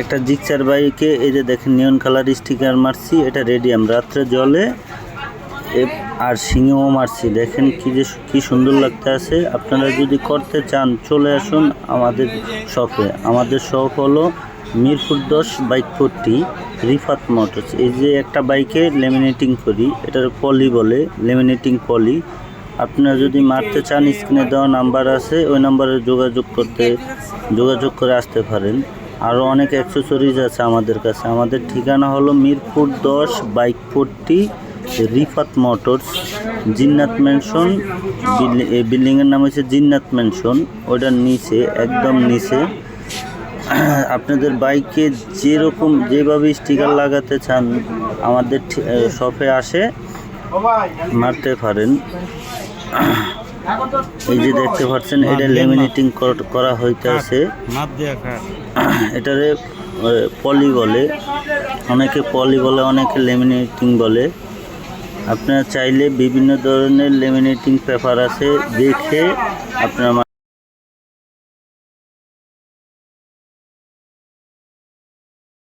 একটা জিক্সার বাইকে এই যে দেখেন নিয়ন কালার স্টিকার মারছি, এটা রেডিয়াম, রাত্রে জলে আর সিংহেও মারছি। দেখেন কি সুন্দর লাগতে আছে। আপনারা যদি করতে চান চলে আসুন আমাদের শপে। আমাদের শপ হলো মিরপুর 10 বাইক পট্টি, রিফাত মোটরস। এই যে একটা বাইকে লেমিনেটিং করি, এটার পলি বলে, লেমিনেটিং পলি। আপনারা যদি মারতে চান স্ক্রিনে দেওয়া নাম্বার আছে, ওই নাম্বারে যোগাযোগ করে আসতে পারেন। আরও অনেক অ্যাক্সেসরিজ আছে আমাদের কাছে। আমাদের ঠিকানা হলো মিরপুর 10 বাইক পট্টি, রিফাত মোটরস, জিন্নাত ম্যানশন। এই বিল্ডিংয়ের নাম হচ্ছে জিন্নাত ম্যানশন, ওটার নিচে, একদম নিচে। আপনাদের বাইকে যেভাবে স্টিকার লাগাতে চান আমাদের শপে আসে মারতে পারেন। এই যে দেখতে পাচ্ছেন এটা লেমিনেটিং করা হইতেছে। এটারে পলি বলে, অনেকে পলি বলে, অনেকে লেমিনেটিং বলে। আপনারা চাইলে বিভিন্ন ধরনের লেমিনেটিং পেপার আছে, দেখে আপনারা